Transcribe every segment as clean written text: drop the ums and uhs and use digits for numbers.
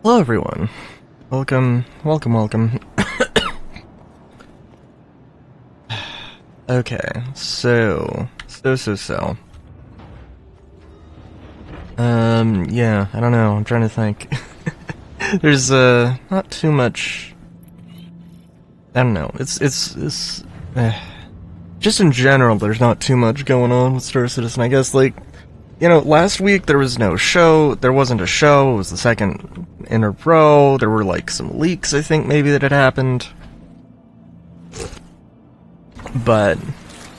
Hello everyone. Welcome. Okay, so. Yeah, I don't know, I'm trying to think. There's, not too much. I don't know, it's, just in general, there's not too much going on with Star Citizen, I guess, like, you know, last week there was no show, there wasn't a show, it was the second in a row, there were, like, some leaks, I think, maybe, that had happened. But,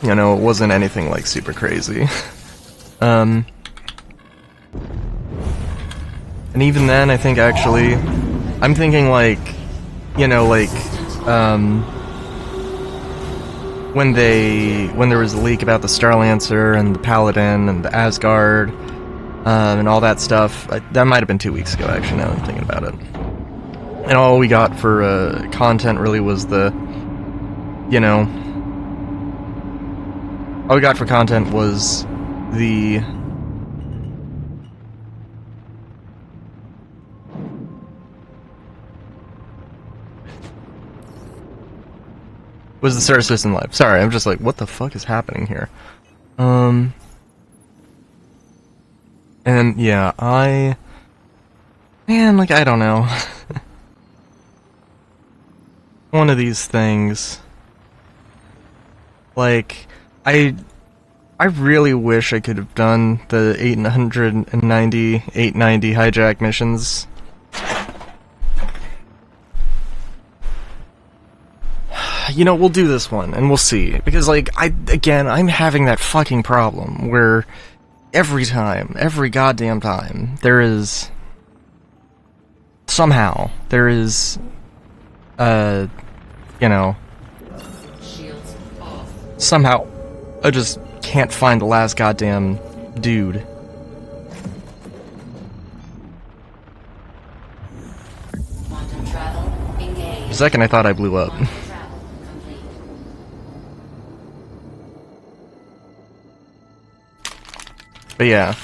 you know, it wasn't anything, like, super crazy. And even then, I think, actually, I'm thinking, like, you know, like, when there was a leak about the Starlancer and the Paladin and the Asgard, and all that stuff, that might have been 2 weeks ago, actually, now that I'm thinking about it. And all we got for, content really was the, you know, all we got for content was the Star Citizen Live. Sorry, I'm just like, what the fuck is happening here? And yeah, man, like, I don't know. One of these things, like, I really wish I could have done the 890 hijack missions. You know, we'll do this one, and we'll see. Because, like, I'm having that fucking problem, where every goddamn time, there is... Somehow, there is... you know... Somehow, I just can't find the last goddamn dude. For a second, I thought I blew up. But yeah.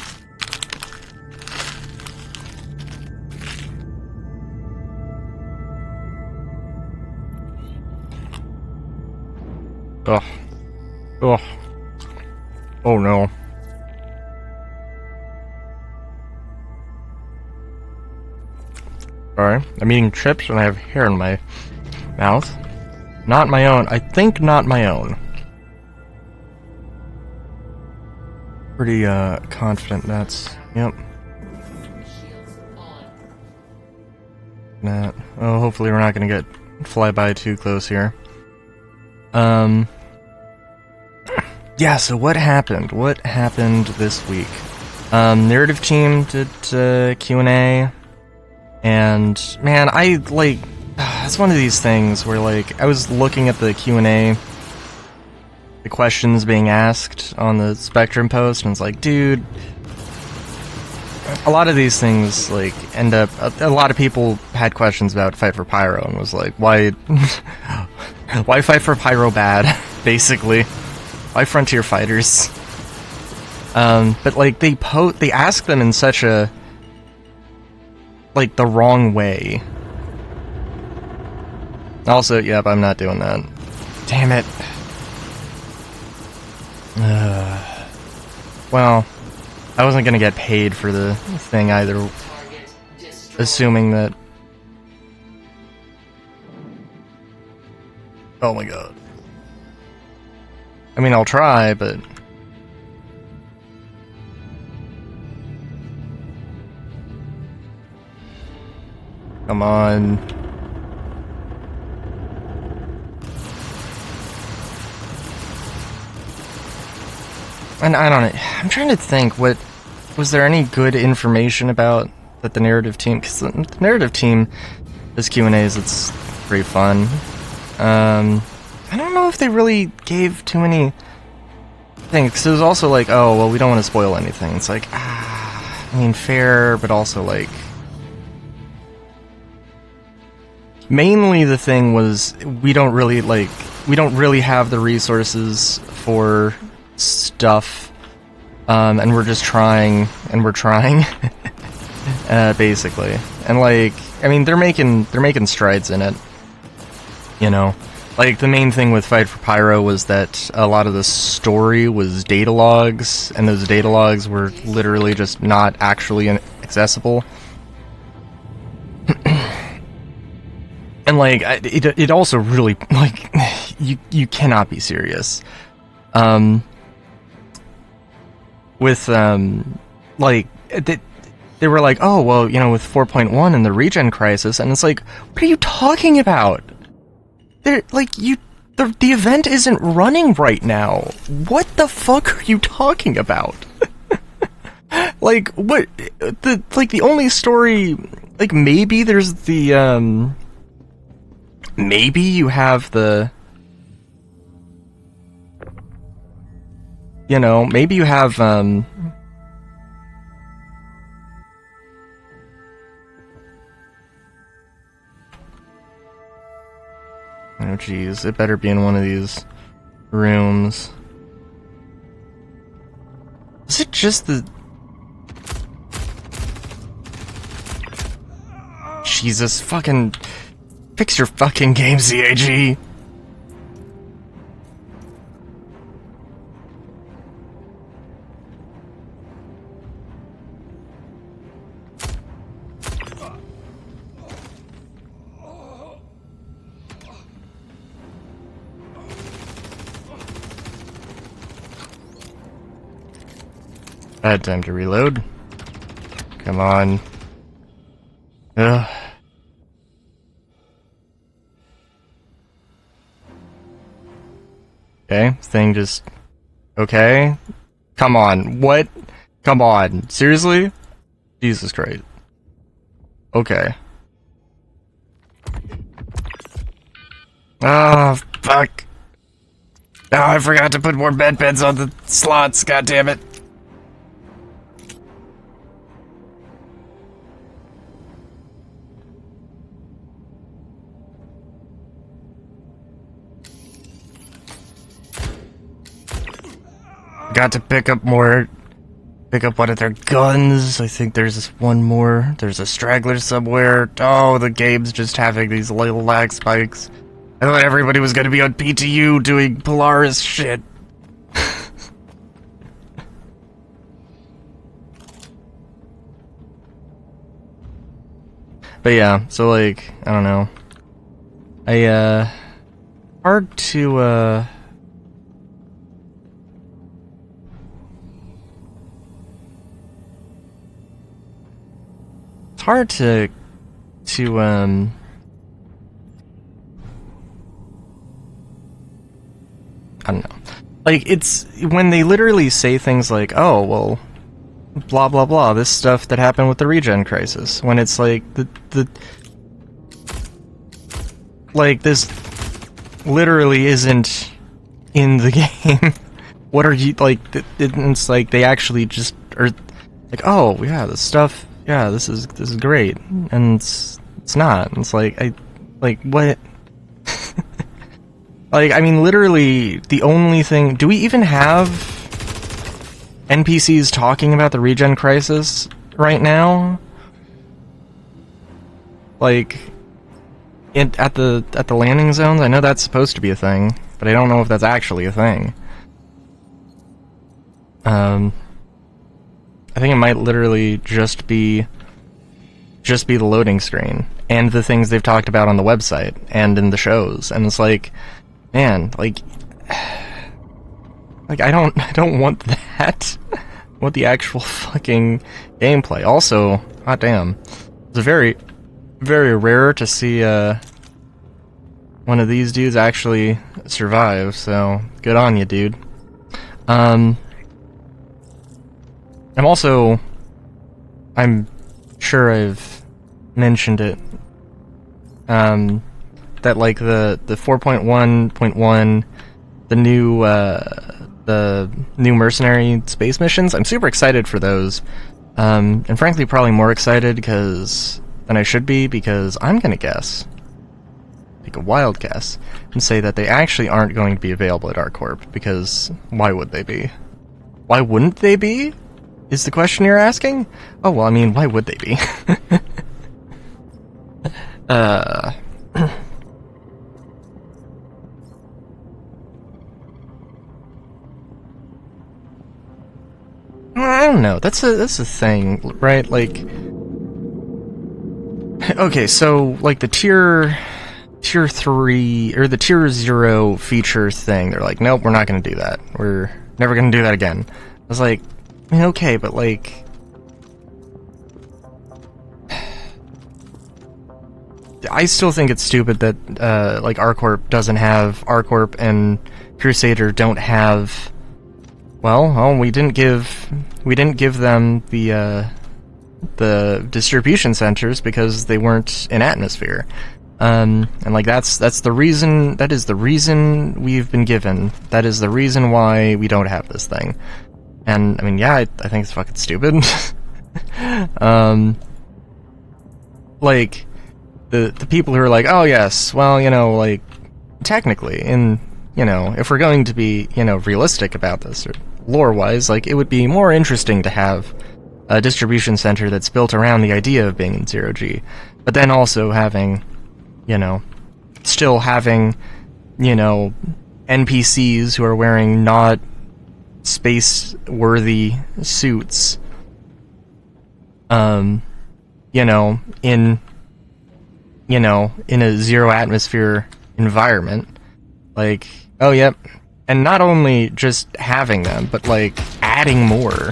Ugh. Ugh. Oh no. Sorry, I'm eating chips and I have hair in my mouth. Not my own. I think not my own. Pretty, confident that's... Yep. Nah. Oh, hopefully we're not gonna get flyby too close here. Yeah, so what happened? What happened this week? Narrative team did, Q&A, and, man, it's one of these things where, like, I was looking at the Q&A, the questions being asked on the Spectrum post, and it's like, dude, a lot of these things, like, end up... A lot of people had questions about Fight for Pyro, and was like, why Fight for Pyro bad, basically? Why Frontier Fighters? But, like, they ask them in such a... like, the wrong way. Also, yep, I'm not doing that. Damn it. Well, I wasn't gonna get paid for the thing either, assuming that... Oh my god. I mean, I'll try, but... Come on. And I don't know, I'm trying to think, was there any good information about that the narrative team, because the narrative team does Q&As, it's pretty fun. I don't know if they really gave too many things, because it was also like, oh, well, we don't want to spoil anything. It's like, I mean, fair, but also, like... Mainly the thing was, we don't really have the resources for stuff, and we're just trying, basically. And like, I mean, they're making strides in it. You know, like the main thing with Fight for Pyro was that a lot of the story was data logs, and those data logs were literally just not actually accessible. And like, it also really, like, you cannot be serious. With like they were like, oh well, you know, with 4.1 and the regen crisis, and it's like, what are you talking about? They're like, the event isn't running right now. What the fuck are you talking about? Like, what the only story, like, maybe there's the maybe you have the, you know, maybe you have oh jeez, it better be in one of these rooms. Is it just the... Jesus, fucking... Fix your fucking game, CAG! I had time to reload. Come on. Ugh. Okay, thing just... Okay? Come on, what? Come on, seriously? Jesus Christ. Okay. Oh, fuck. Oh, I forgot to put more beds on the slots, god damn it. Got to pick up one of their guns. I think there's this one more. There's a straggler somewhere. Oh, the game's just having these little lag spikes. I thought everybody was gonna be on PTU doing Polaris shit. But yeah, so like, I don't know. Hard to, it's hard to, I don't know. Like, it's when they literally say things like, oh, well, blah, blah, blah, this stuff that happened with the regen crisis. When it's like, like, this literally isn't in the game. What are you, like, it's like, they actually just are like, oh, yeah, this stuff, yeah, this is great. And it's not. It's like, what? Like, I mean, literally, the only thing... Do we even have NPCs talking about the regen crisis right now? Like, at the landing zones? I know that's supposed to be a thing, but I don't know if that's actually a thing. I think it might literally just be the loading screen, and the things they've talked about on the website, and in the shows, and it's like... Man, like I don't want that. I want the actual fucking gameplay. Also, god damn, it's very, very rare to see one of these dudes actually survive. So good on you, dude. I'm sure I've mentioned it. That like the 4.1.1, the new mercenary space missions, I'm super excited for those, and frankly probably more excited than I should be, because I'm gonna guess, take a wild guess, and say that they actually aren't going to be available at ArcCorp, because why would they be? Why wouldn't they be? is the question you're asking? Oh, well, I mean, why would they be? I don't know. That's a thing, right? Like, okay, so like the tier 3 or the tier 0 feature thing, they're like, nope, we're not going to do that. We're never going to do that again. I was like, I mean, okay, but like, I still think it's stupid that like ArcCorp doesn't have ArcCorp and Crusader don't have. Well, we didn't give them the distribution centers because they weren't in Atmosphere, and like that's the reason. That is the reason we've been given. That is the reason why we don't have this thing. And I mean, yeah, I think it's fucking stupid. Like the people who are like, oh yes, well, you know, like technically, you know, if we're going to be, you know, realistic about this or lore-wise, like, it would be more interesting to have a distribution center that's built around the idea of being in zero-G, but then also having, you know, still having, you know, NPCs who are wearing not space-worthy suits, you know, in a zero-atmosphere environment. Like, oh, yep. And not only just having them, but, like, adding more.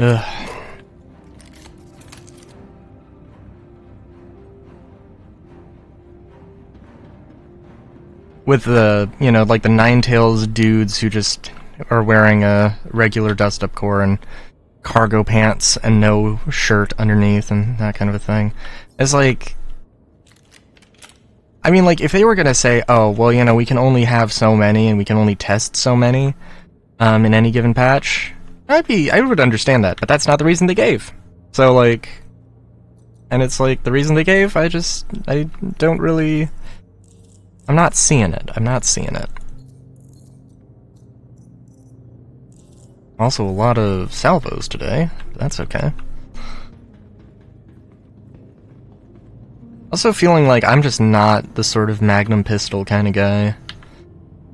Ugh. With the, you know, like the Ninetales dudes who just are wearing a regular dust-up core and cargo pants and no shirt underneath and that kind of a thing. It's like, I mean, like, if they were gonna say, oh, well, you know, we can only have so many and we can only test so many, in any given patch, I would understand that, but that's not the reason they gave. So, like, and it's like, the reason they gave, I don't really, I'm not seeing it. I'm not seeing it. Also, a lot of salvos today, but that's okay. Also feeling like I'm just not the sort of magnum pistol kind of guy.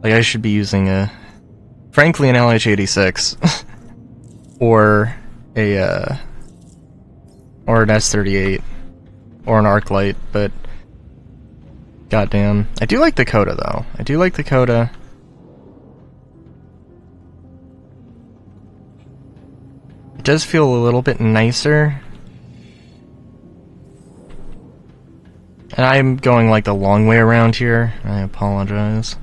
Like, I should be using frankly, an LH-86. Or an S-38, or an Arclight, but goddamn, I do like the Coda though. I do like the Coda. It does feel a little bit nicer, and I'm going like the long way around here. I apologize.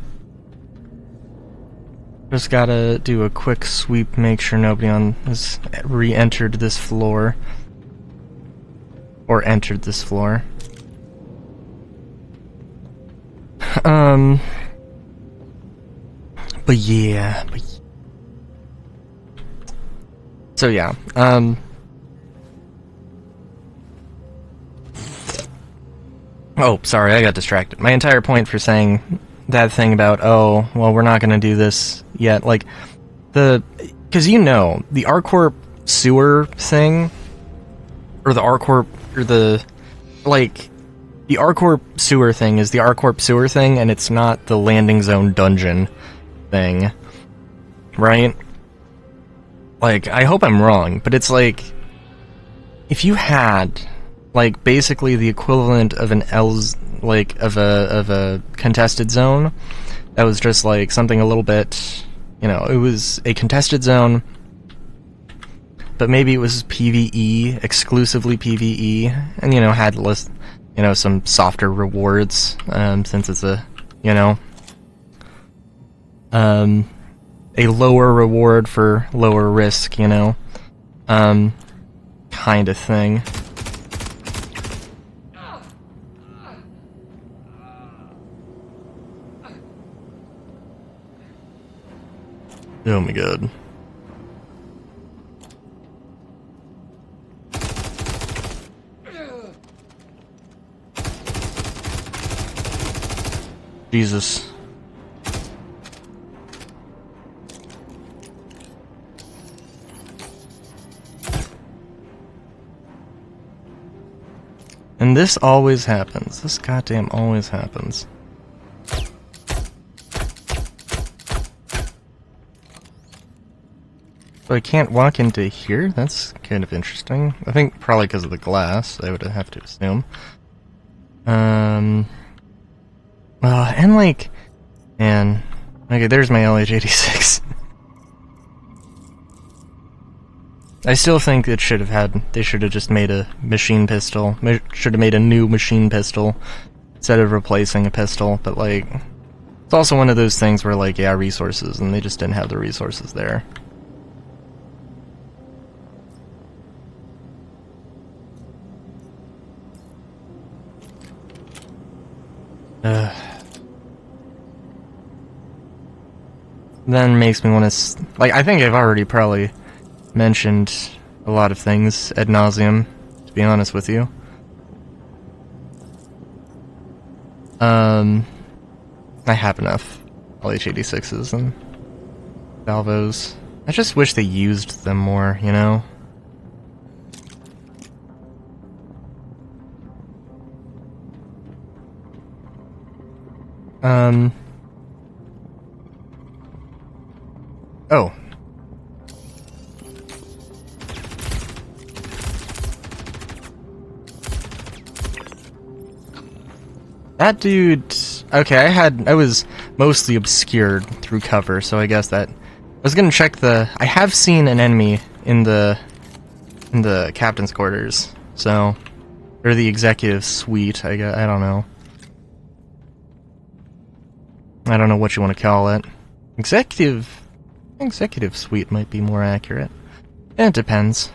Just gotta do a quick sweep, make sure nobody has re-entered this floor. Or entered this floor. But yeah, so yeah, oh, sorry, I got distracted. My entire point for saying that thing about, oh, well, we're not gonna do this yet, like, because you know, the ArcCorp sewer thing, or the ArcCorp, or the ArcCorp sewer thing is the ArcCorp sewer thing, and it's not the landing zone dungeon thing, right? Like, I hope I'm wrong, but it's like, if you had, like, basically the equivalent of an of a contested zone that was just like something a little bit, you know, it was a contested zone, but maybe it was PvE, exclusively PvE, and, you know, had some softer rewards, since it's a, you know, a lower reward for lower risk, you know, kind of thing. Oh my god. Jesus. And this always happens. This goddamn always happens. So I can't walk into here? That's kind of interesting. I think probably because of the glass, I would have to assume. And like, man, okay, there's my LH-86. I still think they should have just made a machine pistol. Should have made a new machine pistol instead of replacing a pistol, but like, it's also one of those things where like, yeah, resources, and they just didn't have the resources there. Then makes me want to, like, I think I've already probably mentioned a lot of things ad nauseum, to be honest with you. I have enough LH-86s and salvos. I just wish they used them more, you know? Oh. That dude... Okay, I was mostly obscured through cover, so I guess that... I was gonna check the... I have seen an enemy in the captain's quarters, so... Or the executive suite, I don't know. I don't know what you want to call it. Executive suite might be more accurate. It depends.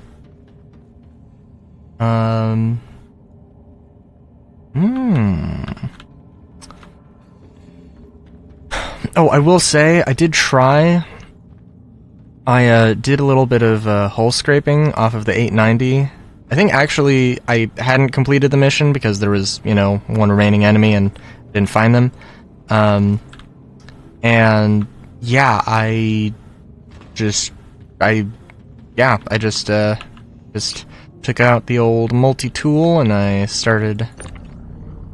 Oh, I will say, I did try. I did a little bit of hull scraping off of the 890. I think actually I hadn't completed the mission because there was, you know, one remaining enemy and didn't find them. And yeah, I just took out the old multi-tool and I started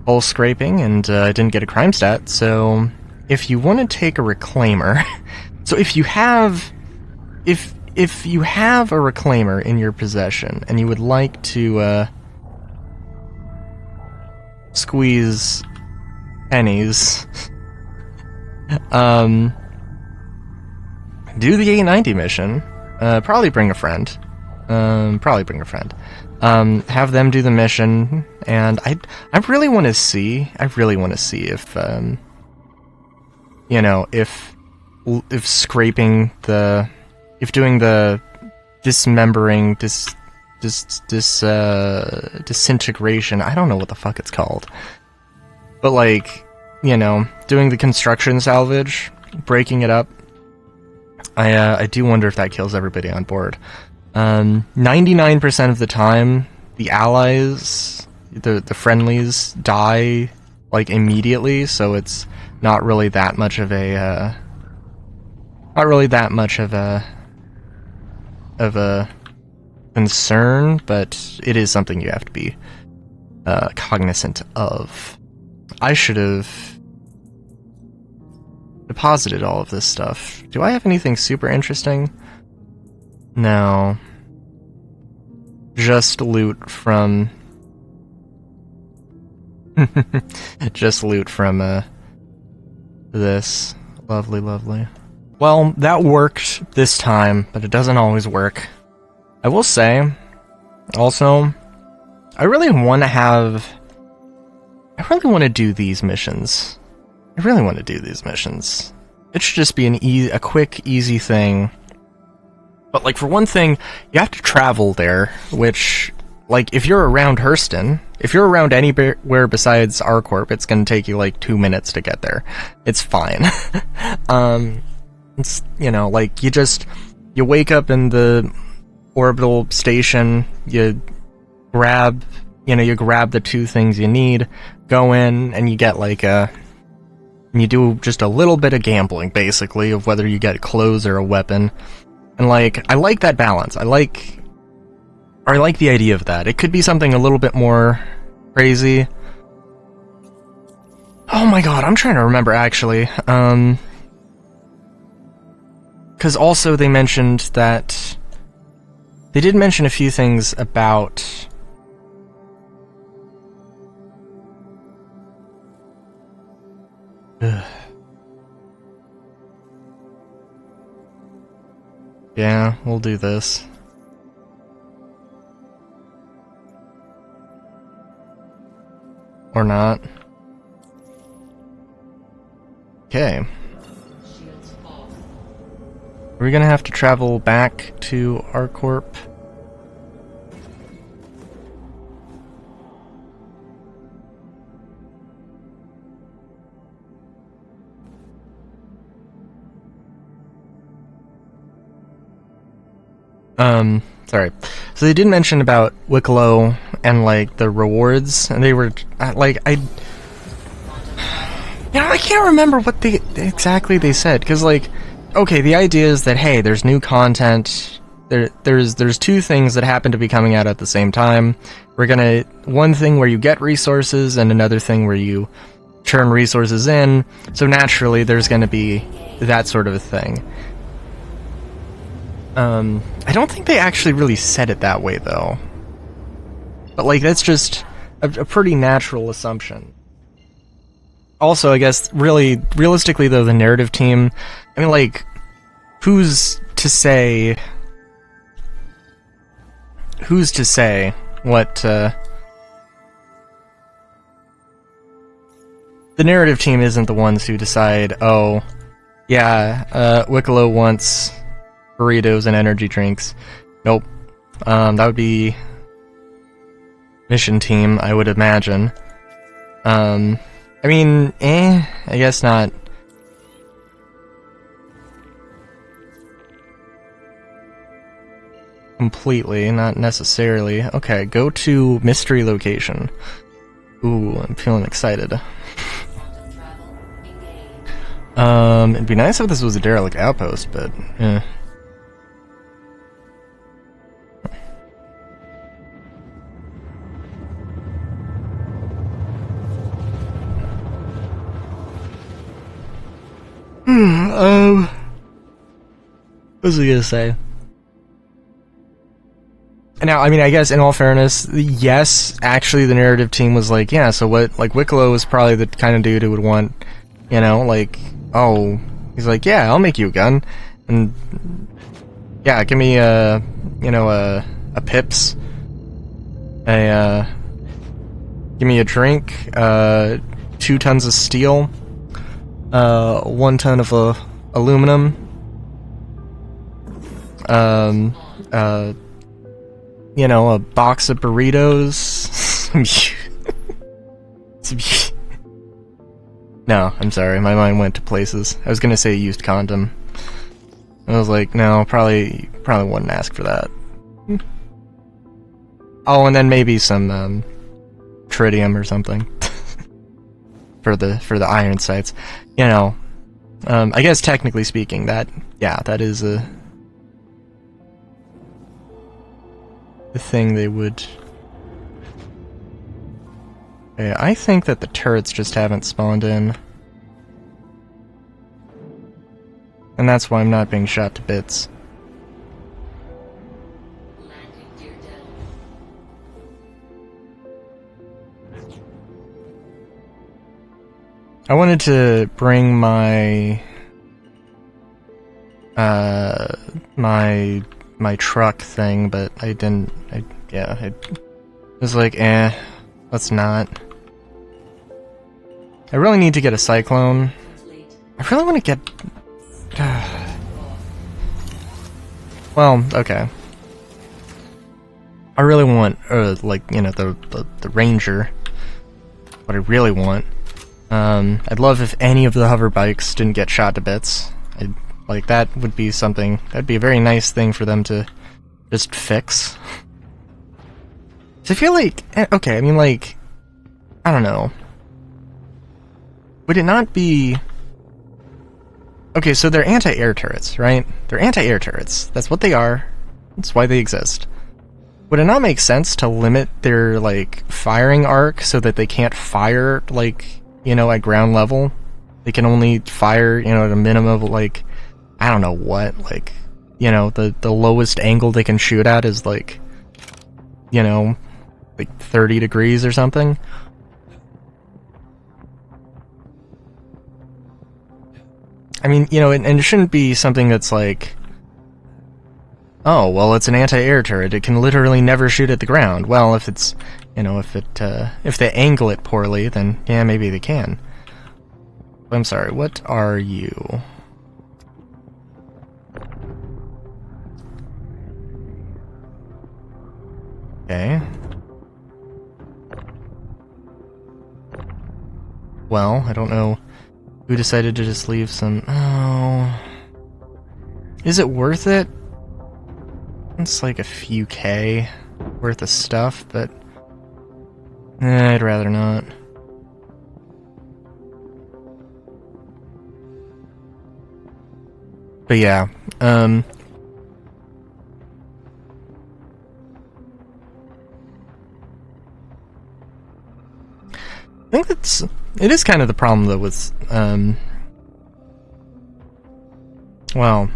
hull scraping, and I didn't get a crime stat. So if you want to take a reclaimer, so if you have a reclaimer in your possession and you would like to squeeze pennies, do the 890 mission. Probably bring a friend. Have them do the mission, and I really want to see if you know, if scraping if doing the dismembering, disintegration, I don't know what the fuck it's called, but like, you know, doing the construction salvage, breaking it up, I do wonder if that kills everybody on board. 99% of the time, the allies, the friendlies, die, like, immediately, so it's not really that much of a, concern, but it is something you have to be, cognizant of. I should have deposited all of this stuff. Do I have anything super interesting? No. Just loot from... just loot from, this. Lovely, lovely. Well, that worked this time, but it doesn't always work. I will say, also, I really want to do these missions. I really want to do these missions. It should just be a quick, easy thing. But, like, for one thing, you have to travel there, which, like, if you're around Hurston, if you're around anywhere besides R-Corp, it's gonna take you, like, 2 minutes to get there. It's fine. It's, you know, like, you wake up in the orbital station, you grab the two things you need, go in, and you get like and you do just a little bit of gambling, basically, of whether you get clothes or a weapon. And like, I like that balance. I like the idea of that. It could be something a little bit more crazy. Oh my god, I'm trying to remember, actually. Because also they mentioned that... They did mention a few things about... Yeah, we'll do this. Or not. Okay. Are we gonna have to travel back to ArcCorp? Sorry. So they did mention about Wicklow and, like, the rewards, and they were, like, I can't remember what exactly they said, because, like, okay, the idea is that, hey, there's new content, there's two things that happen to be coming out at the same time. We're gonna, one thing where you get resources, and another thing where you turn resources in, so naturally there's gonna be that sort of a thing. I don't think they actually really said it that way, though. But, like, that's just a pretty natural assumption. Also, I guess, realistically, though, the narrative team... I mean, like, who's to say what, The narrative team isn't the ones who decide, oh, yeah, Wicklow wants... burritos and energy drinks. Nope. That would be mission team, I would imagine. I mean, I guess not. Completely, not necessarily. Okay, go to mystery location. Ooh, I'm feeling excited. It'd be nice if this was a derelict outpost, but, eh. What was I gonna say? Now, I mean, I guess in all fairness, yes, actually the narrative team was like, yeah, so what, like, Wicklow was probably the kind of dude who would want, you know, like, oh, he's like, yeah, I'll make you a gun, and, yeah, give me a pips, give me a drink, 2 tons of steel, 1 ton of aluminum, you know, a box of burritos. No, I'm sorry, my mind went to places. I was gonna say a used condom. I was like, no, probably wouldn't ask for that. Oh, and then maybe some tritium or something for the iron sights. You know, I guess technically speaking, that is the thing they would. Okay, I think that the turrets just haven't spawned in. And that's why I'm not being shot to bits. I wanted to bring my my truck thing, but I didn't. I was like, let's not. I really need to get a cyclone. I really want to get. Well, okay. I really want, like, you know, the Ranger. What I really want. I'd love if any of the hover bikes didn't get shot to bits. Like, that would be something, that'd be a very nice thing for them to just fix. So I feel like, okay, I mean, like, I don't know. Would it not be... Okay, so they're anti-air turrets, right? They're anti-air turrets. That's what they are. That's why they exist. Would it not make sense to limit their, like, firing arc so that they can't fire, like, you know, at ground level? They can only fire, you know, at a minimum of, like, I don't know what, like, you know, the lowest angle they can shoot at is, like, you know, like 30 degrees or something. I mean, you know, and it shouldn't be something that's like, oh, well, it's an anti-air turret. It can literally never shoot at the ground. Well, if it's, you know, if they angle it poorly, then yeah, maybe they can. I'm sorry, what are you? Okay. Well, I don't know who decided to just leave some... Oh... Is it worth it? It's like a few K worth of stuff, but... I'd rather not. But yeah, I think it is kind of the problem though with, well...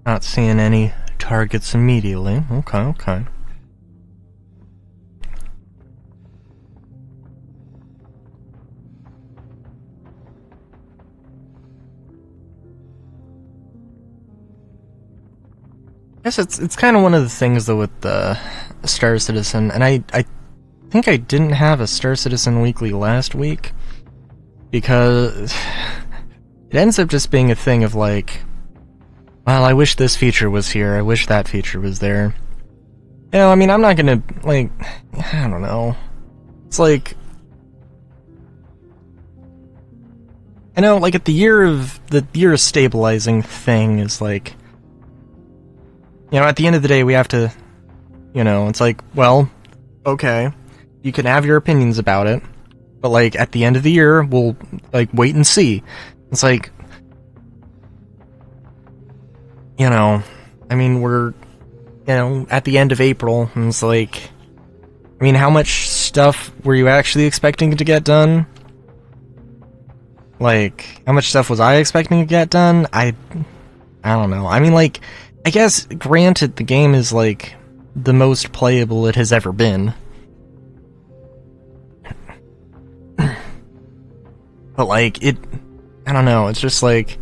Not seeing any targets immediately. Okay, okay. I guess it's kind of one of the things though with the Star Citizen, and I think I didn't have a Star Citizen Weekly last week because it ends up just being a thing of like, well, I wish this feature was here, I wish that feature was there. You know, I mean, I'm not gonna, like, I don't know. It's like, I know, like, at the year of stabilizing thing is like, you know, at the end of the day, we have to, you know, it's like, well, okay, you can have your opinions about it, but, like, at the end of the year, we'll, like, wait and see. It's like, you know, I mean, we're, you know, at the end of April, and it's like, I mean, how much stuff were you actually expecting to get done? Like, how much stuff was I expecting to get done? I don't know. I mean, like, I guess, granted, the game is, like, the most playable it has ever been. But, like, I don't know, it's just, like,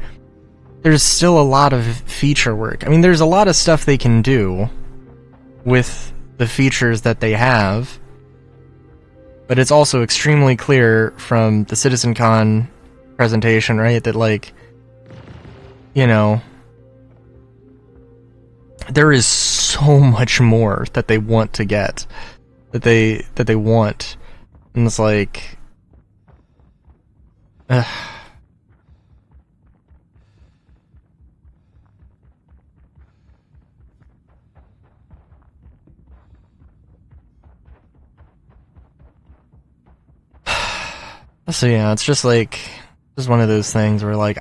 there's still a lot of feature work. I mean, there's a lot of stuff they can do with the features that they have. But it's also extremely clear from the CitizenCon presentation, right, that, like, you know, there is so much more that they want to get, that they want, and it's like, so yeah, it's just like, just one of those things where, like,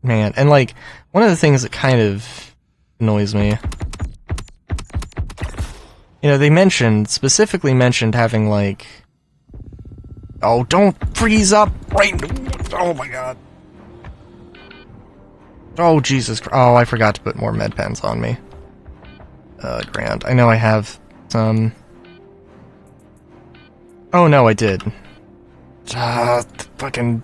man, and like, one of the things that kind of annoys me, you know, they specifically mentioned having, like, oh, don't freeze up right, oh my god. Oh, Jesus Christ. Oh, I forgot to put more med pens on me. Grand. I know I have some. Oh, no, I did. Fucking...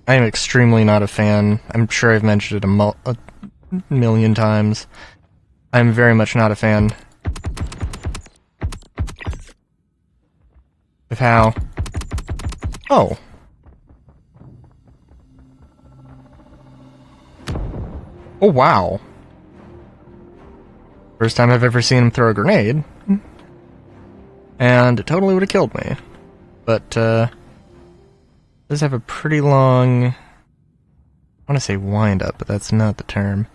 I am extremely not a fan. I'm sure I've mentioned it a million times. I'm very much not a fan of how... Oh. Oh, wow. First time I've ever seen him throw a grenade. And it totally would have killed me. But, does have a pretty long... I want to say wind up, but that's not the term.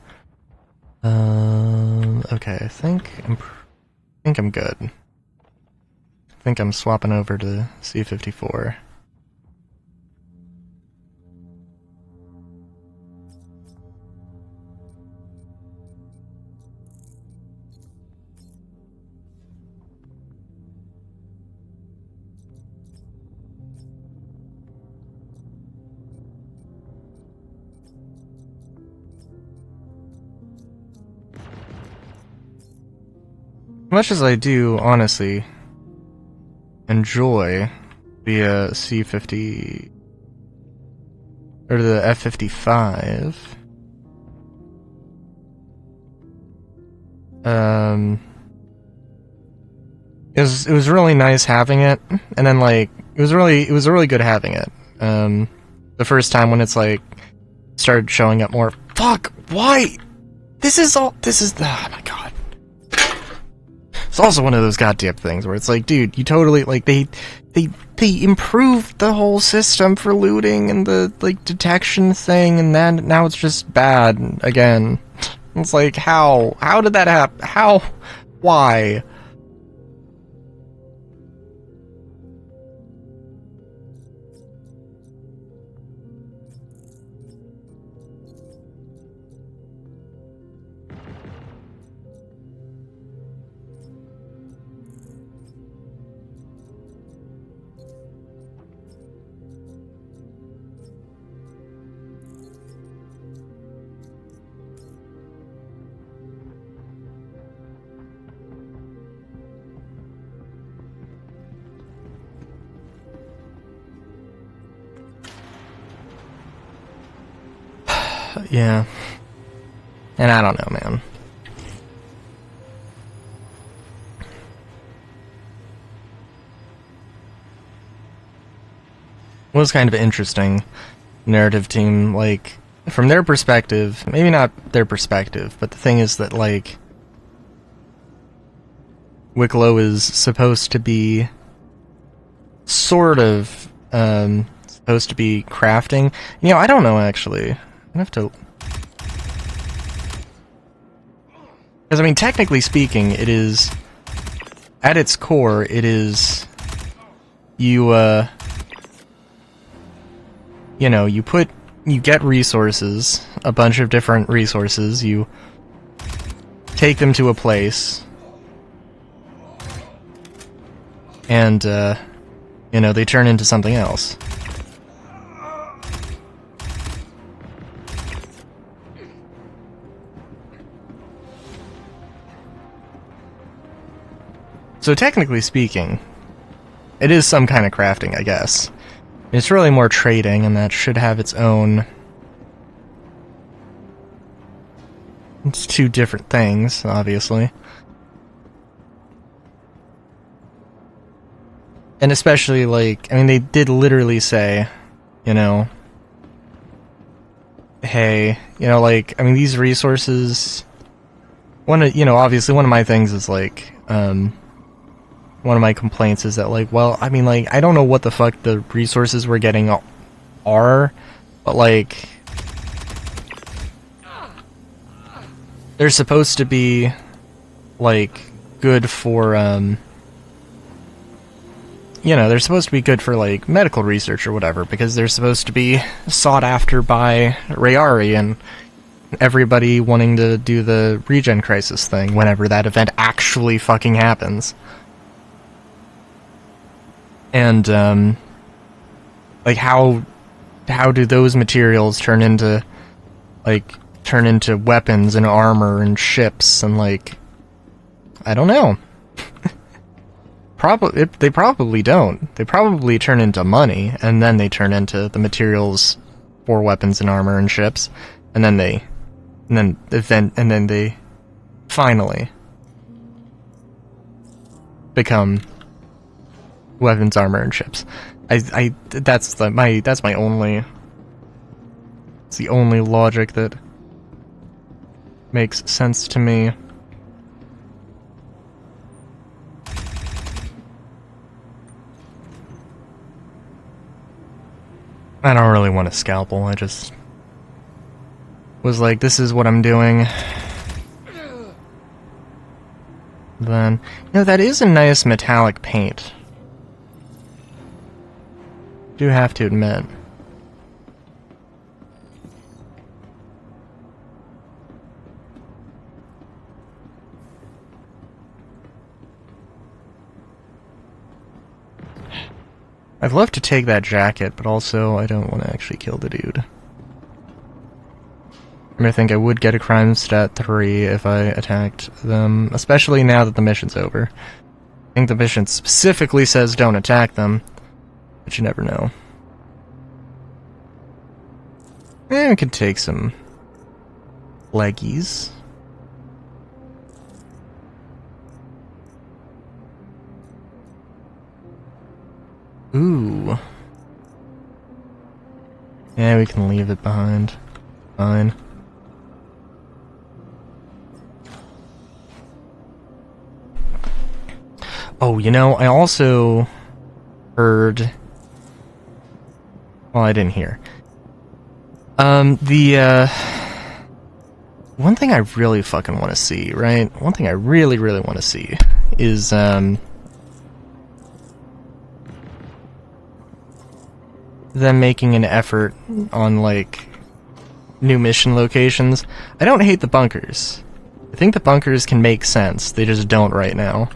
Okay, I think I'm good. I think I'm swapping over to C-54. Much as I do, honestly, enjoy the C-50 or the F-55, it was really nice having it, and then, like, it was really good having it. The first time when it's like started showing up more. Fuck! Why? Oh my god. It's also one of those goddamn things where it's like, dude, you totally, like, they improved the whole system for looting and the, like, detection thing, and then now it's just bad again. It's like, how did that happen? Why? Yeah. And I don't know, man. It was kind of interesting narrative team, like, from their perspective, maybe not their perspective, but the thing is that, like, Wicklow is supposed to be sort of, supposed to be crafting. You know, I don't know, actually. I have to... Because, I mean, technically speaking, it is... At its core, it is... You know, you get resources, a bunch of different resources, you take them to a place, and, you know, they turn into something else. So technically speaking, it is some kind of crafting, I guess. It's really more trading, and that should have its own It's two different things, obviously. And especially, like, I mean, they did literally say, you know, hey, you know, like, I mean, these resources, obviously one of my things is, like, one of my complaints is that, like, well, I mean, like, I don't know what the fuck the resources we're getting are, but, like, they're supposed to be, like, good for, they're supposed to be good for, like, medical research or whatever, because they're supposed to be sought after by Rayari and everybody wanting to do the regen crisis thing whenever that event actually fucking happens. And, like, how do those materials turn into weapons and armor and ships and, like, I don't know. They probably don't. They probably turn into money, and then they turn into the materials for weapons and armor and ships, and then they finally become weapons, armor, and ships. That's my only. It's the only logic that makes sense to me. I don't really want a scalpel, I just was like, this is what I'm doing. Then, that is a nice metallic paint. Do have to admit. I'd love to take that jacket, but also I don't want to actually kill the dude. I think I would get a crime stat 3 if I attacked them, especially now that the mission's over. I think the mission specifically says don't attack them, but you never know. We could take some leggies. Ooh. Yeah, we can leave it behind. Fine. Oh, I also heard... Well, I didn't hear. One thing I really fucking want to see, right? One thing I really, really want to see is, them making an effort on, like, new mission locations. I don't hate the bunkers. I think the bunkers can make sense. They just don't right now.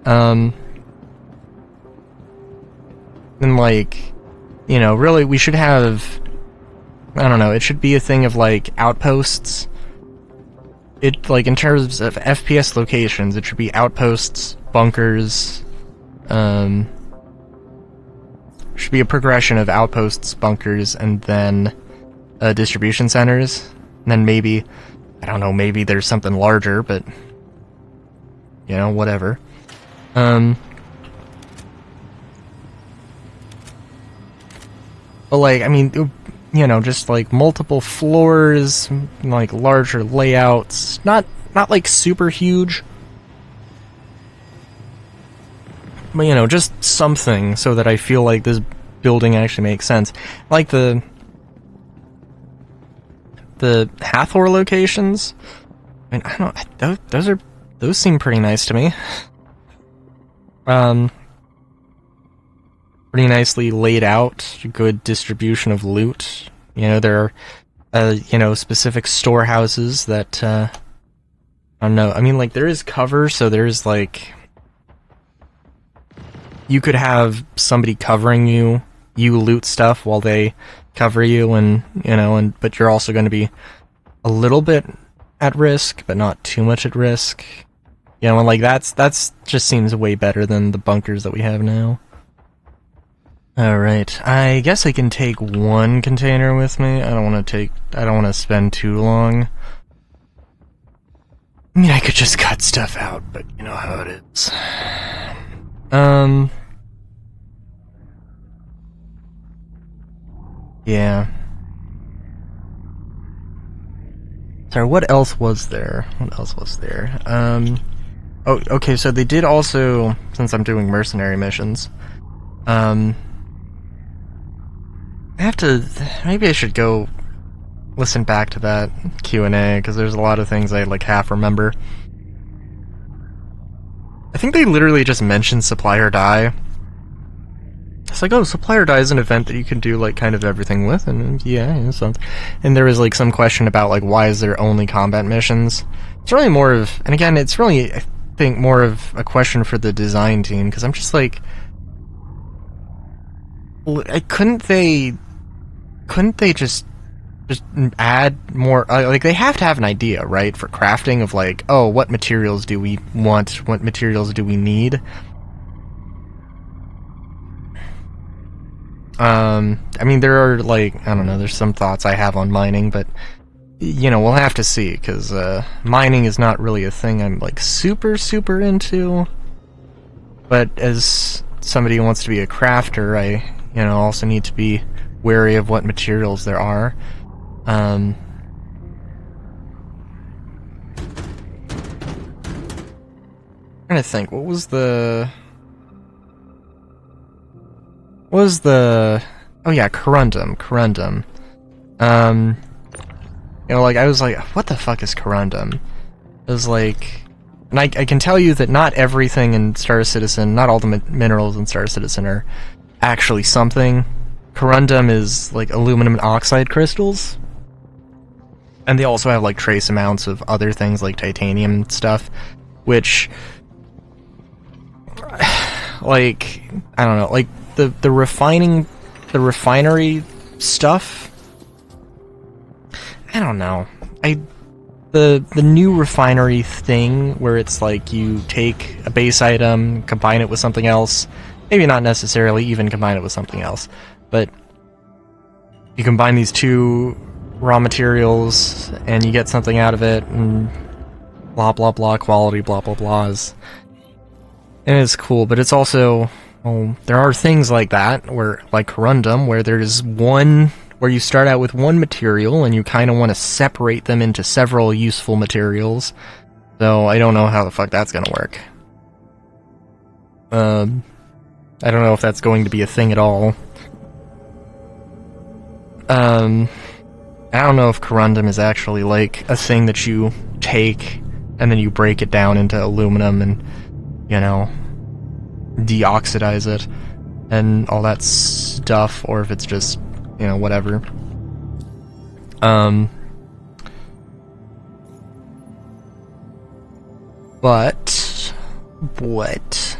And, like, really, we should have... I don't know, it should be a thing of, like, outposts. Like, in terms of FPS locations, it should be outposts, bunkers, should be a progression of outposts, bunkers, and then distribution centers. And then maybe, I don't know, maybe there's something larger, but whatever. But like, I mean, just like multiple floors, like larger layouts, not like super huge. But, just something so that I feel like this building actually makes sense. Like the Hathor locations. I mean, I don't... Those seem pretty nice to me. Pretty nicely laid out, good distribution of loot. There are, specific storehouses that, I don't know. I mean, like, there is cover, so there's, like... You could have somebody covering you loot stuff while they cover you, and, but you're also going to be a little bit at risk, but not too much at risk. And, like, that's just seems way better than the bunkers that we have now. Alright, I guess I can take one container with me. I don't want to spend too long. I mean, I could just cut stuff out, but you know how it is. Yeah. Sorry, what else was there? Oh, okay, so they did also, since I'm doing mercenary missions, I have to, maybe I should go listen back to that Q&A, because there's a lot of things I, like, half remember. I think they literally just mentioned Supply or Die. It's like, oh, Supply or Die is an event that you can do, like, kind of everything with, and yeah, something. And there was, like, some question about, like, why is there only combat missions? It's really more of, and again, it's really, I think, more of a question for the design team, because I'm just like, couldn't they just add more, like, they have to have an idea, right, for crafting of, like, oh, what materials do we want, what materials do we need? I mean, there are, like, I don't know, there's some thoughts I have on mining, but, you know, we'll have to see, because, mining is not really a thing I'm, like, super into, but as somebody who wants to be a crafter, I, you know, also need to be wary of what materials there are. I'm trying to think, what was the... oh yeah, Corundum. You know, like, I was like, what the fuck is Corundum? It was like, and I can tell you that not everything in Star Citizen, not all the minerals in Star Citizen are actually something. Corundum is, like, aluminum oxide crystals. And they also have, like, trace amounts of other things, like titanium stuff, which, like, I don't know, like, the refinery stuff, I don't know. The new refinery thing, where it's like you take a base item, combine it with something else, maybe not necessarily even combine it with something else, but you combine these two raw materials and you get something out of it, and blah blah blah, quality blah blah blahs. And it's cool, but it's also, well, there are things like that, where, like Corundum, where there's one, where you start out with one material and you kind of want to separate them into several useful materials. So I don't know how the fuck that's gonna work. I don't know if that's going to be a thing at all. I don't know if Corundum is actually, like, a thing that you take and then you break it down into aluminum and, you know, deoxidize it and all that stuff, or if it's just, you know, whatever. But what?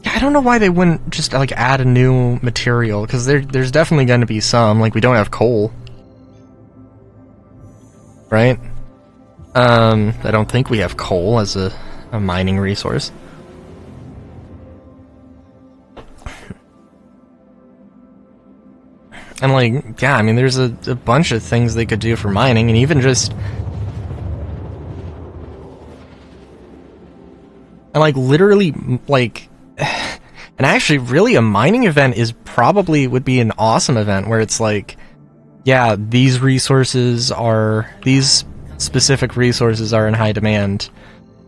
I don't know why they wouldn't just, like, add a new material, because there's definitely going to be some, like, we don't have coal. Right? I don't think we have coal as a mining resource. And, like, yeah, I mean, there's a bunch of things they could do for mining, and even just... and, like, literally, like... and actually, really, a mining event is probably would be an awesome event, where it's like, yeah, these specific resources are in high demand.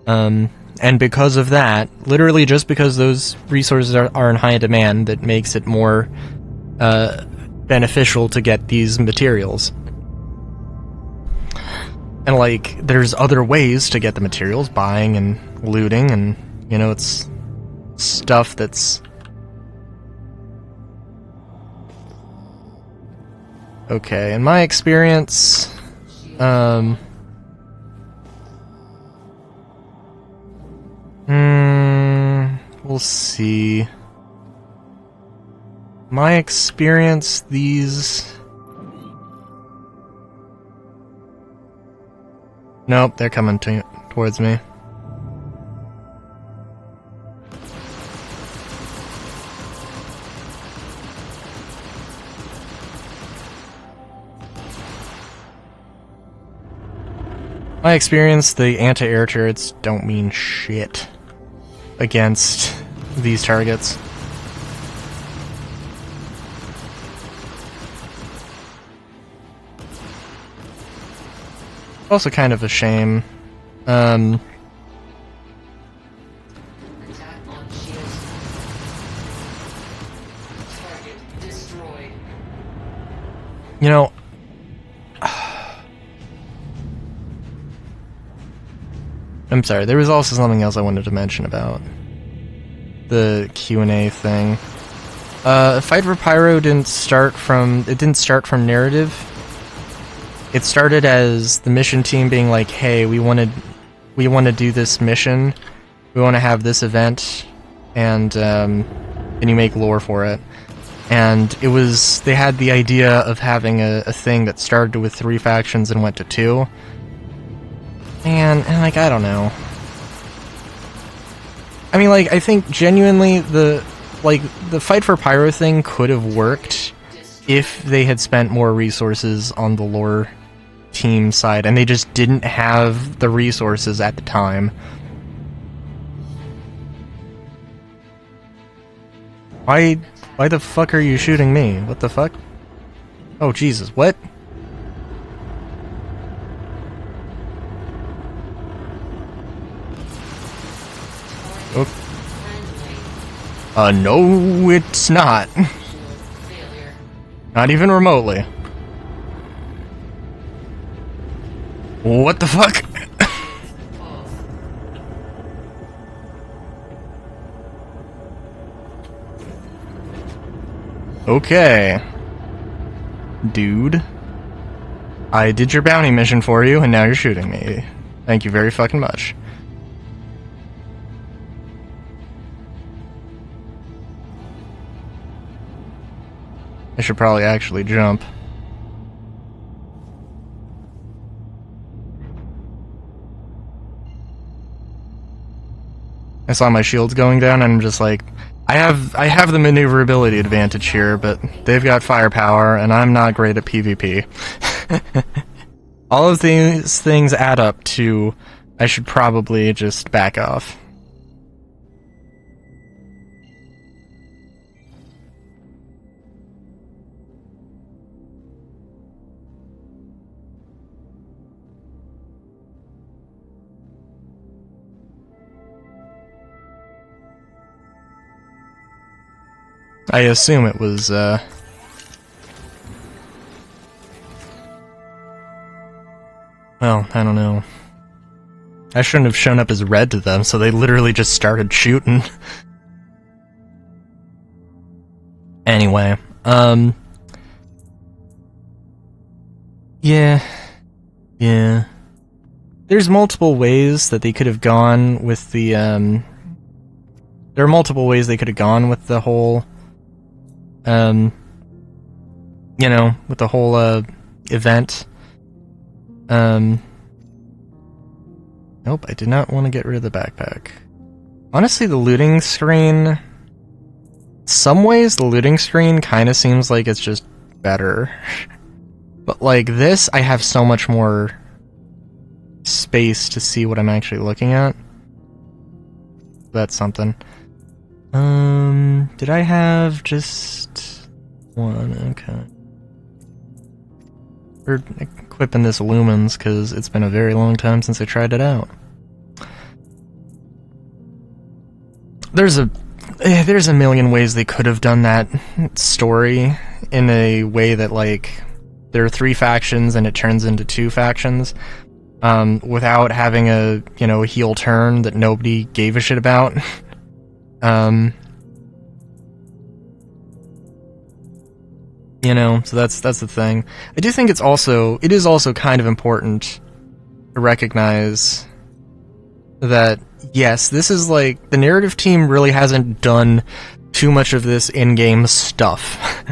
And because of that, literally just because those resources are in high demand, that makes it more beneficial to get these materials. And, like, there's other ways to get the materials, buying and looting, and, you know, it's stuff that's... okay, in my experience, we'll see. My experience, these... nope, they're coming towards me. My experience, the anti-air turrets don't mean shit against these targets. Also kind of a shame. You know, I'm sorry, there was also something else I wanted to mention about the Q&A thing. Fight for Pyro didn't start from narrative. It started as the mission team being like, hey, we want to do this mission, we want to have this event, and can you make lore for it? And it was, they had the idea of having a thing that started with 3 factions and went to 2. And like, I don't know. I mean, like, I think genuinely the Fight for Pyro thing could have worked if they had spent more resources on the lore team side, and they just didn't have the resources at the time. Why the fuck are you shooting me? What the fuck? Oh, Jesus, what? Oh. No, it's not. Not even remotely. What the fuck? Okay. Dude. I did your bounty mission for you, and now you're shooting me. Thank you very fucking much. I should probably actually jump. I saw my shields going down, and I'm just like, I have the maneuverability advantage here, but they've got firepower, and I'm not great at PvP. All of these things add up to I should probably just back off. I assume it was, well, I don't know. I shouldn't have shown up as red to them, so they literally just started shooting. Anyway, yeah. There's multiple ways that they could have gone with the, there are multiple ways they could have gone with the whole, you know, with the whole, event. Nope, I did not want to get rid of the backpack. Honestly, the looting screen, some ways the looting screen kind of seems like it's just better. But like this, I have so much more space to see what I'm actually looking at. That's something. Did I have just one? Okay. We're equipping this lumens because it's been a very long time since I tried it out. There's a million ways they could have done that story in a way that, like, there are 3 factions and it turns into 2 factions, without having a, you know, a heel turn that nobody gave a shit about. You know, so that's the thing. I do think it is also kind of important to recognize that, yes, this is like, the narrative team really hasn't done too much of this in-game stuff.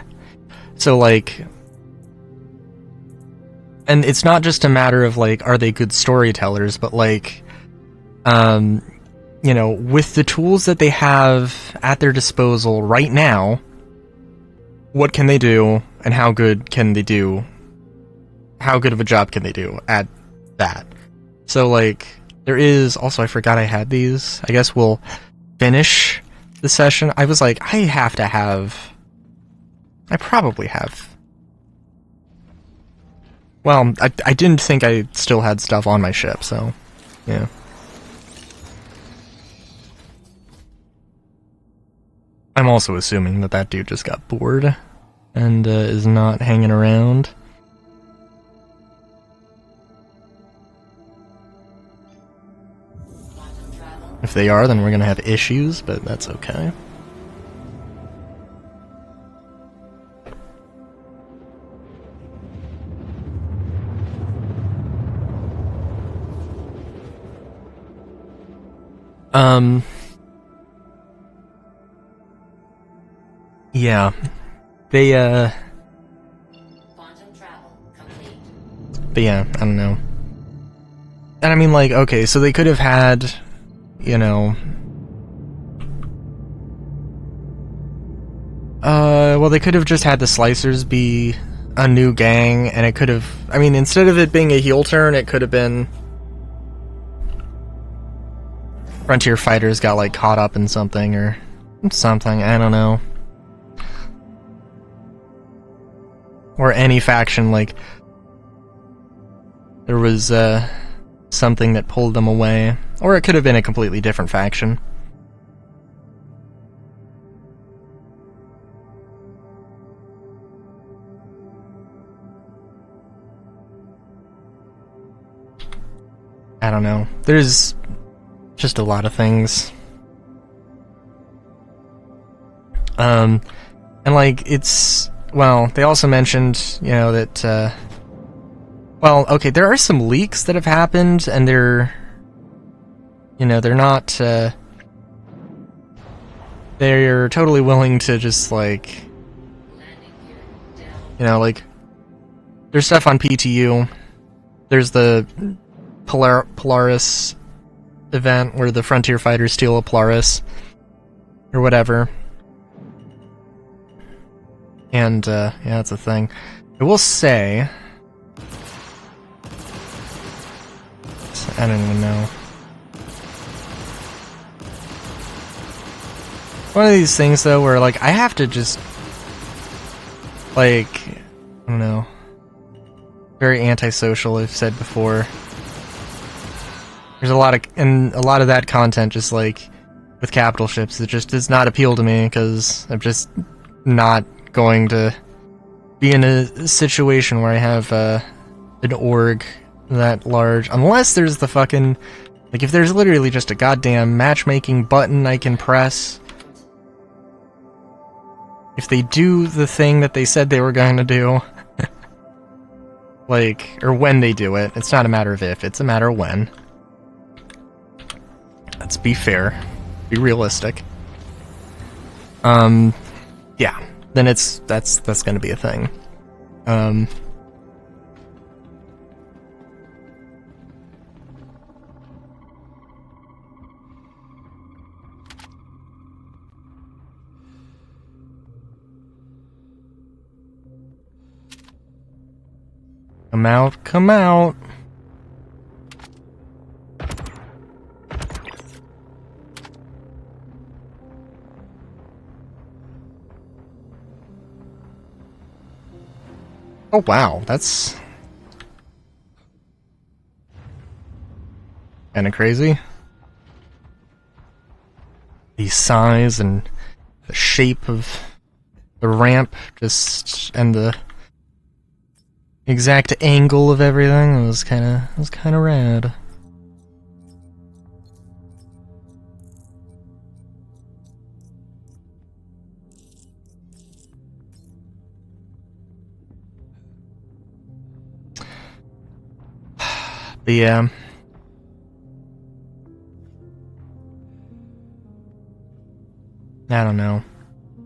So, like, and it's not just a matter of, like, are they good storytellers, but, like, you know, with the tools that they have at their disposal right now, what can they do, and how good can they do? How good of a job can they do at that? So, like, there is... Also, I forgot I had these. I guess we'll finish the session. I was like, I have to have... I probably have... Well, I didn't think I still had stuff on my ship, so... Yeah. I'm also assuming that that dude just got bored and is not hanging around. If they are, then we're gonna have issues, but that's okay. Yeah. They, Quantum travel complete. But yeah, I don't know. And I mean, like, okay, so they could have had, you know... well, they could have just had the Slicers be a new gang, and it could have... I mean, instead of it being a heel turn, it could have been... Frontier fighters got, like, caught up in something, or something, I don't know. Or any faction, like... There was, something that pulled them away. Or it could have been a completely different faction. I don't know. There's just a lot of things. And like, it's... Well, they also mentioned, you know, that, well, okay, there are some leaks that have happened, and they're... You know, they're not, they're totally willing to just, like... You know, like... There's stuff on PTU. There's the Polaris event where the Frontier fighters steal a Polaris. Or whatever. And, yeah, that's a thing. I will say... I don't even know. One of these things, though, where, like, I have to just... Like... I don't know. Very antisocial, I've said before. There's a lot of... And a lot of that content, just, like... With capital ships, it just does not appeal to me, because I'm just not going to be in a situation where I have an org that large, unless there's the fucking, like, if there's literally just a goddamn matchmaking button I can press, if they do the thing that they said they were going to do, like, or when they do it, it's not a matter of if, it's a matter of when. Let's be fair, be realistic. Yeah. Then that's gonna be a thing. Come out, come out. Oh wow, that's kinda crazy. The size and the shape of the ramp, just, and the exact angle of everything was kinda rad. But yeah. I don't know.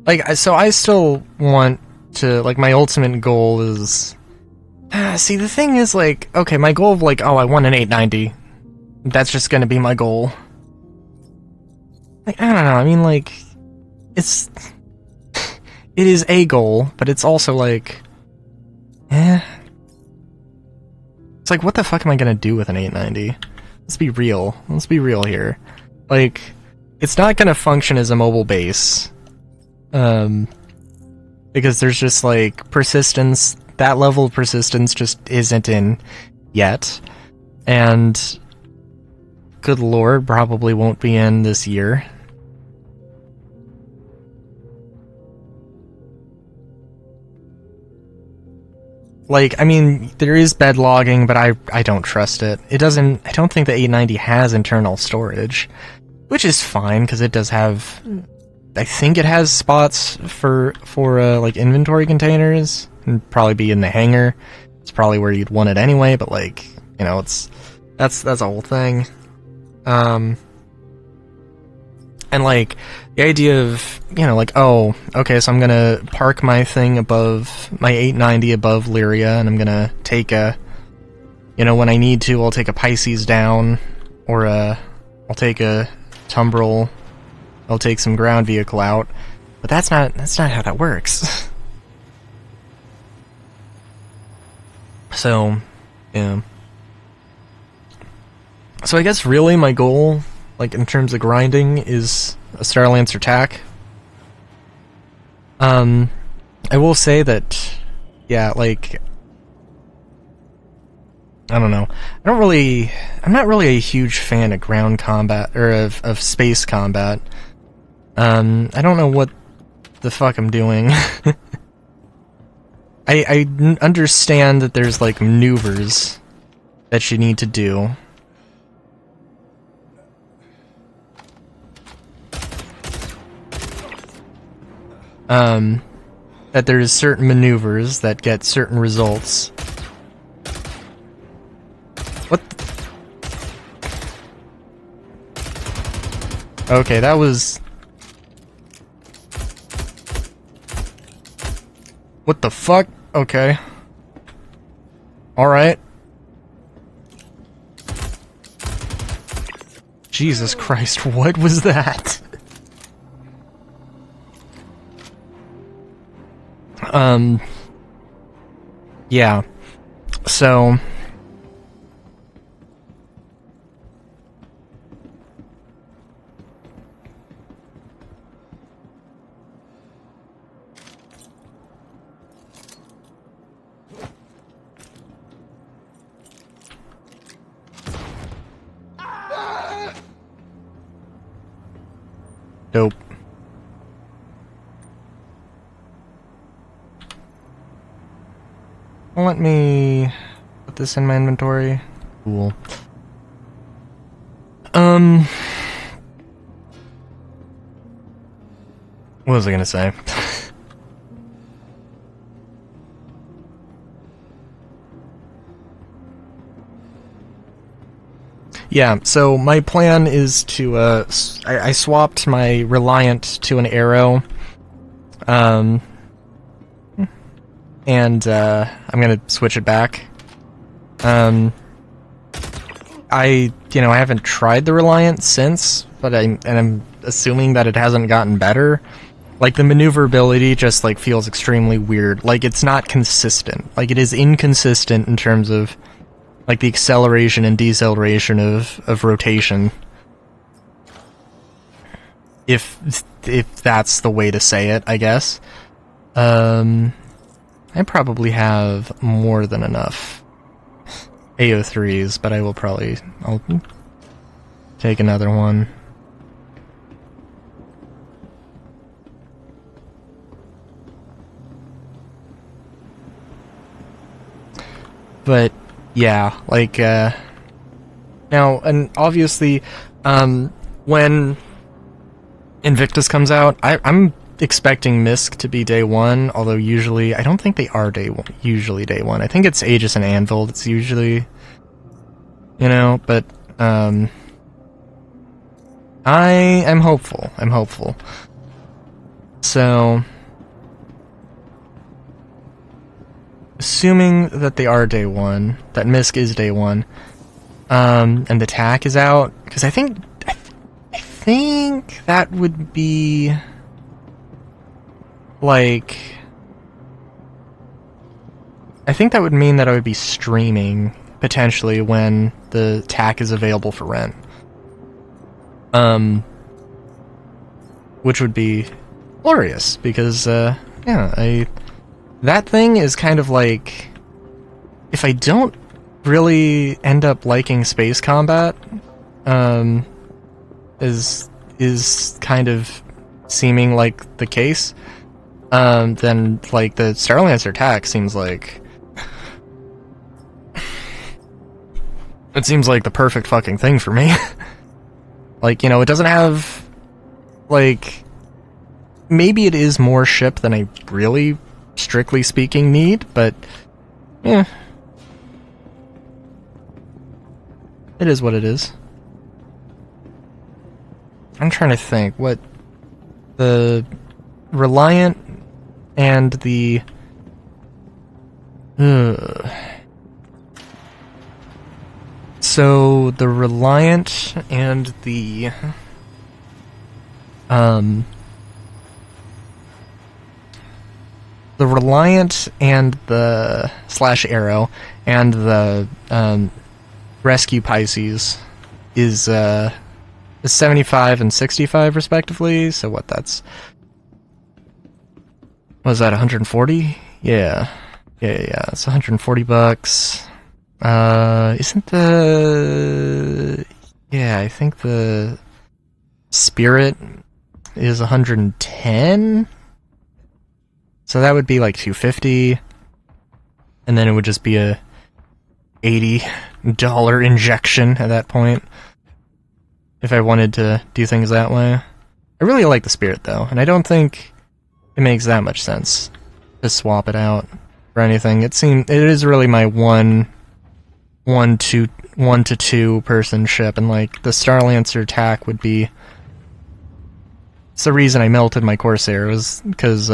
Like, so I still want to, like, my ultimate goal is... see, the thing is, like, okay, my goal of, like, oh, I want an 890. That's just gonna be my goal. Like, I don't know, I mean, like, it's... It is a goal, but it's also, like... It's like, what the fuck am I gonna do with an 890? Let's be real. Let's be real here. Like, it's not gonna function as a mobile base. Because there's just, like, persistence. That level of persistence just isn't in yet. And, good lord, probably won't be in this year. Like, I mean, there is bed logging, but I don't trust it. It doesn't... I don't think the 890 has internal storage. Which is fine, because it does have... I think it has spots for like, inventory containers. It'd probably be in the hangar. It's probably where you'd want it anyway, but, like, you know, that's a whole thing. And, like, the idea of, you know, like, oh, okay, so I'm gonna park my thing above, my 890 above Lyria, and I'm gonna take a, you know, when I need to, I'll take a Pisces down, or I'll take a Tumbril, I'll take some ground vehicle out, but that's not how that works. So, yeah. So I guess really my goal, like, in terms of grinding, is a Starlancer TAC. I will say that, yeah, like, I don't know. I'm not really a huge fan of ground combat, or of space combat. I don't know what the fuck I'm doing. I understand that there's, like, maneuvers that you need to do. That there's certain maneuvers that get certain results. What the... Okay, that was... What the fuck? Okay. Alright. Jesus Christ, what was that? Yeah. So... Dope. Let me put this in my inventory. Cool. What was I gonna say? Yeah, so my plan is to, I swapped my Reliant to an Arrow, and, I'm gonna switch it back. I haven't tried the Reliant since, but I'm assuming that it hasn't gotten better. Like, the maneuverability just, like, feels extremely weird. Like, it's not consistent. Like, it is inconsistent in terms of, like, the acceleration and deceleration of rotation. If that's the way to say it, I guess. I probably have more than enough AO3s, but I'll take another one. But yeah, like, now, and obviously, when Invictus comes out, I'm expecting MISC to be day one, although usually, I don't think they are usually day one. I think it's Aegis and Anvil that's usually, but, I'm hopeful. So... assuming that they are day one, that MISC is day one, and the TAC is out, because I think that would be, like, I think that would mean that I would be streaming potentially when the TAC is available for rent. Which would be glorious, because, that thing is kind of like, if I don't really end up liking space combat, is kind of seeming like the case, then, like, the Starlancer TAC seems like... it seems like the perfect fucking thing for me. Like, it doesn't have... like... maybe it is more ship than I really, strictly speaking, need, but... yeah. It is what it is. I'm trying to think what... the... Reliant and the... So, the Reliant and the... the Reliant and the /Arrow and the Rescue Pisces is 75 and 65 respectively. So what, that's... was that 140? Yeah. It's 140 bucks. Isn't the... yeah, I think the Spirit is 110? So that would be like 250, and then it would just be a $80 injection at that point, if I wanted to do things that way. I really like the Spirit though, and I don't think it makes that much sense to swap it out for anything. It is really my one to two person ship, and like the Starlancer TAC would be... it's the reason I melted my Corsair, was because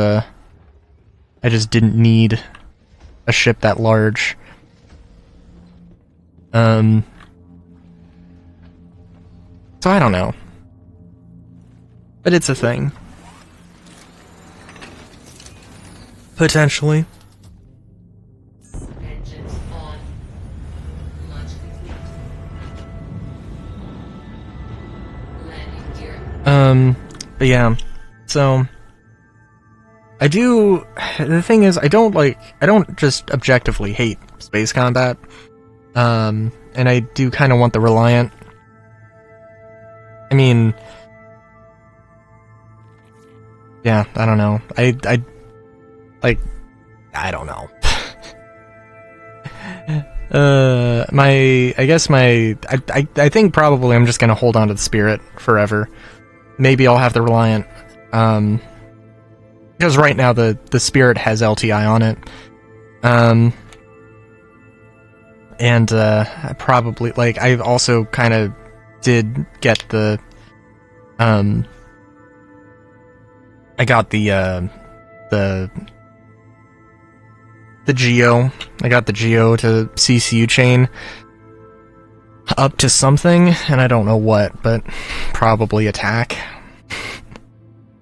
I just didn't need a ship that large. So I don't know. But it's a thing. Potentially. Engines on. Launch complete. Landing gear. But yeah. So... the thing is, I don't just objectively hate space combat, and I do kind of want the Reliant. I mean, yeah, I don't know. I don't know. I think probably I'm just gonna hold on to the Spirit forever. Maybe I'll have the Reliant, because right now the Spirit has LTI on it. And I probably, like, I also kind of did get the, I got the Geo. I got the Geo to CCU chain up to something, and I don't know what, but probably attack.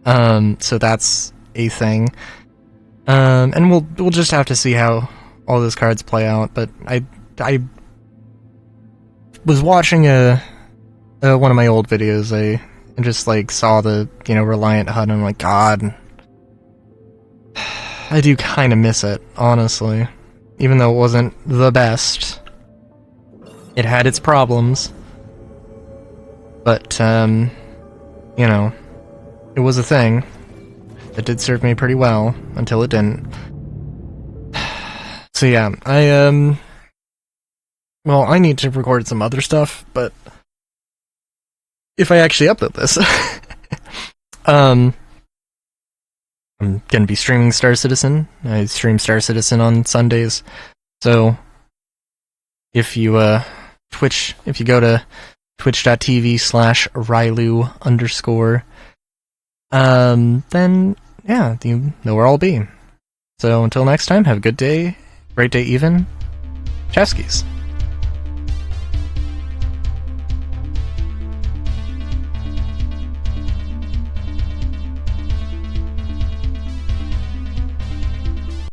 So that's a thing. And we'll just have to see how all those cards play out, but I was watching one of my old videos, I just like saw the, Reliant HUD, and I'm like, God, I do kind of miss it, honestly. Even though it wasn't the best. It had its problems. But, it was a thing. It did serve me pretty well, until it didn't. So yeah, well, I need to record some other stuff, but if I actually upload this, I'm gonna be streaming Star Citizen. I stream Star Citizen on Sundays, so if you go to twitch.tv/Rylu_, then yeah, you know where I'll be. So until next time, have a good day, great day even. Cheskis.